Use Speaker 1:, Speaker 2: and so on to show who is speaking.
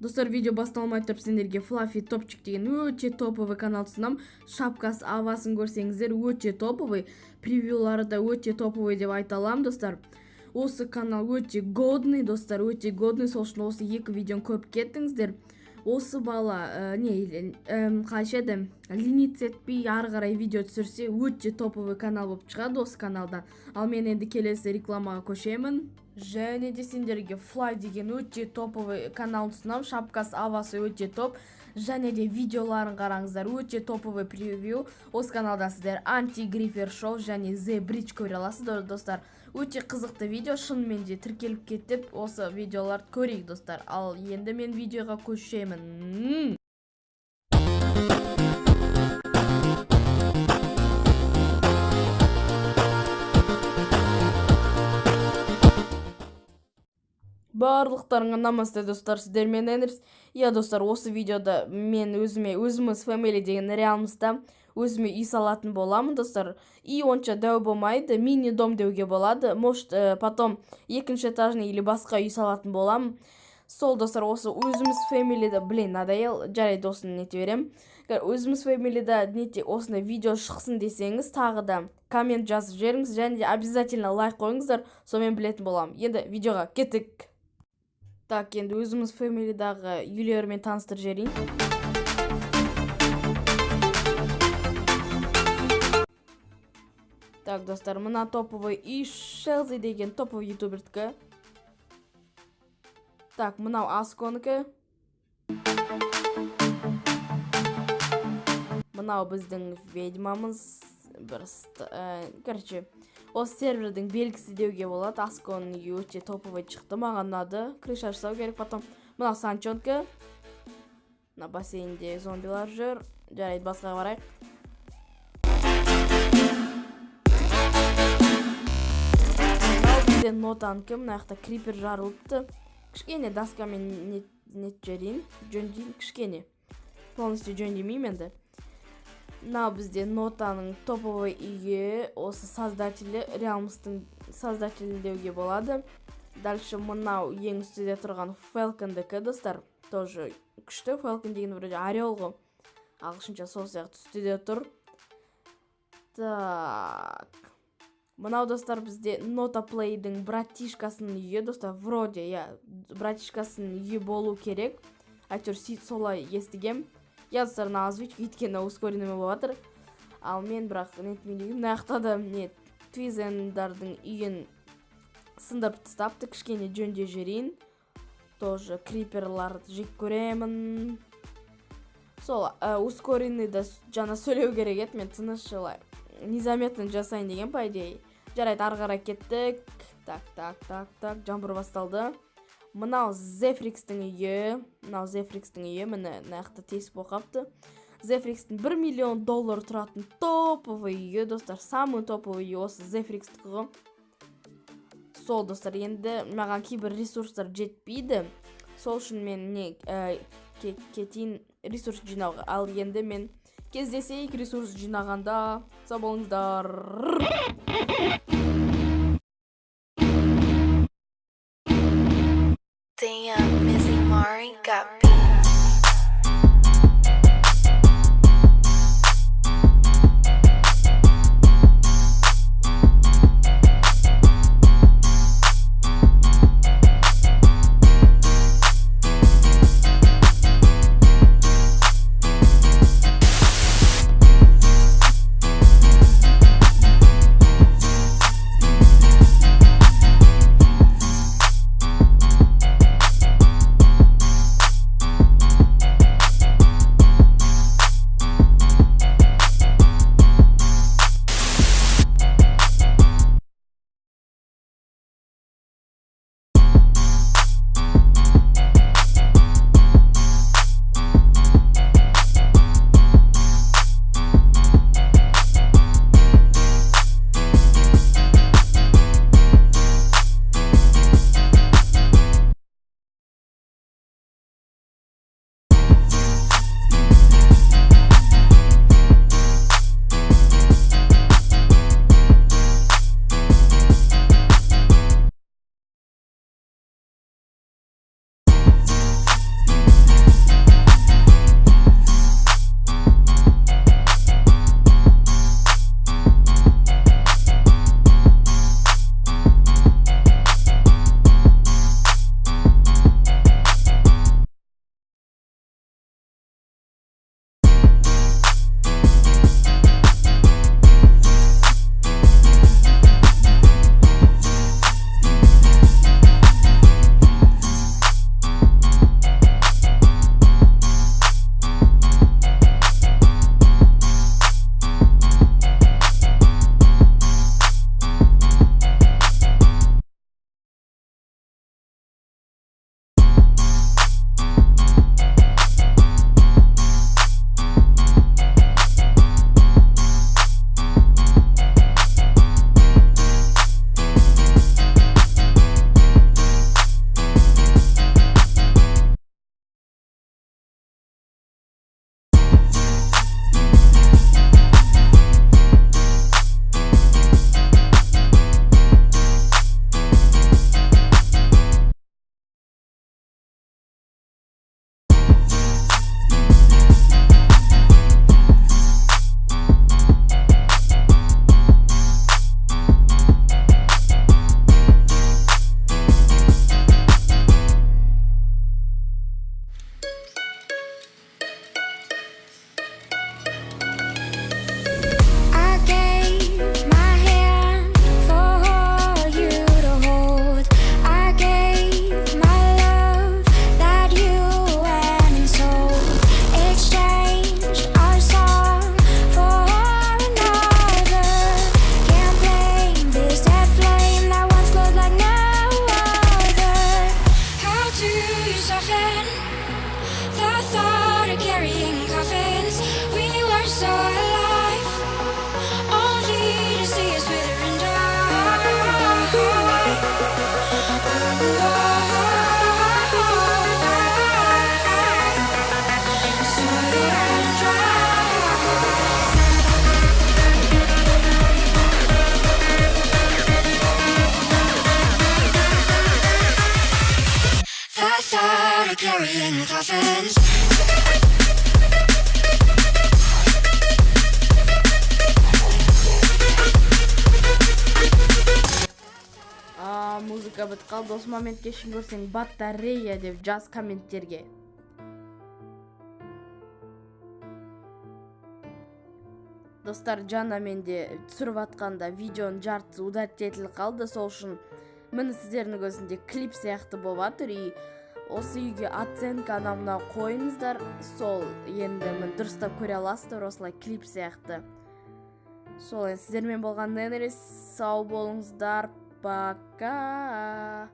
Speaker 1: Достар, видео басталмай тұрып сендерге Fluffy Topчик деген өте топовый канал ұсынам. Шапкасы авасын көрсеңіздер өте топовый, превьюлары да өте топовый деп айта аламын, достар. Осы канал өте годный, достар, өте годный. Сол үшін осы екі видеоны көріп кеттіңіздер. Осы бала қайшеді лимит етпей ары қарай видео түсірсе өте топовый канал болып шығады осы каналдан. Ал мен енді келесі рекламаға көшемін. Және де сендерге Fly деген өте топовый канал ұсынам. Шапкасы авасы өте топ. Және де видеоларын қараңыздар, өте топовый превью. Осы каналда сіздер Anti-Griffer Show және The Bridge көре аласыздар, достар. Өте қызықты видео, шынымен де тіркеліп кетіп, осы видеоларды көрейік, достар. Ал енді мен видеоға көшемін. Барлықтарыңа намасте, достар, сіздермен Энерс. Достар, осы видеода мен өзіміз Family деген реалмызда өзіме үй салатын боламын, достар. Үй онша дәу болмайды, мини-дом деуге болады. Может, потом екінші этажный или басқа үй салатын боламын. Сол, достар, осы өзіміз Family'да, надоел, жарайды осыны нете берем. Өзіміз Family'да нете осыны видео шықсын десеңіз, тағы да коммент жазып жеріңіз, және де обязательно лайк қойыңыздар, сонымен білетін боламын. Енді видеоға кеттік. Так, енді өзіміз Family'дағы үйлермен таныстыр жерейін. Так, достар, мына топовый үй Шелзи деген топовый ютубердікі. Так, мынау Асконікі. Мынау біздің ведьмамыз. Короче, осы сервердің белгісі деуге болады. Асконың үйі өте топовый шықты, маған ұнады. Крыша жасау керек. Потом мынау Санчонкі. Мына бассейнде зомбилар жүр. Жарайды, басқа барайық. Мынау бізден нотанкі. Мына жақта крипер жарылыпты. Кішкене даскамен нет жерейін. Жөндейін, кішкене. Полностью жөндемейм енді. Мынау бізде нотаның топовый үйі, осы создателі, реалмыстың создателі деуге болады. Дальше мынау ең үстіде тұрған Falcon-дікі, достар. Тоже күшті. Falcon деген вроде орел ғой. Ағылшынша сол сияқты үстіде тұр. Так. Мынау, достар, бізде Notaplay-дің братишкасының үйі, достар. Вроде, братишкасының үйі болу керек. Әйтеуір солай естігем. Достарына озвучка еткені ускоренімі болатыр. Ал мен бірақ нетмейдегім. Наяқта да Твизендардың үйін сындырып тастапты, кішкене жөнде жерейін. Тоже криперларды жек көремін. Сол, ускоренный да жана сөйлеу керек ет, мен тынышылай. Незаметно жасайын деген, по идее. Жарайды, арғара кеттік. Так, жамбыр басталды. Мынау Зефрикстің үйі, міне наяқта тесіп оқапты. Зефрикстің $1 миллион тұратын топовый үйі, достар, самый топовый үйі осы Зефрикстікі ғой. Сол, достар, енді маған кейбір ресурстар жетпейді. Сол үшін мен кетейін ресурс жинауға. Ал енді мен кездесейік ресурс жинағанда. Сау болыңыздар.
Speaker 2: Damn, Missy Mari got carrying coffins. We were so alive, only to see us wither and die. Soiled and dry. The thought of carrying coffins.
Speaker 1: Музыка бит калды. Осы моментке шейін көрсең батарея деп жаз комменттерге. Достар, жана менде түсіріп атканда видеонун жартысы удалить этилип калды. Сол үчүн мына сиздердин көзүндө клип сыяктуу болуп атыр. И осы үйгө оценка анамына коюңуздар. Сол энди мен дурустап көрө аласыздар, осулай клип сыяктуу. Сол сиздер менен болгондон эле сау болуңуздар. Пока.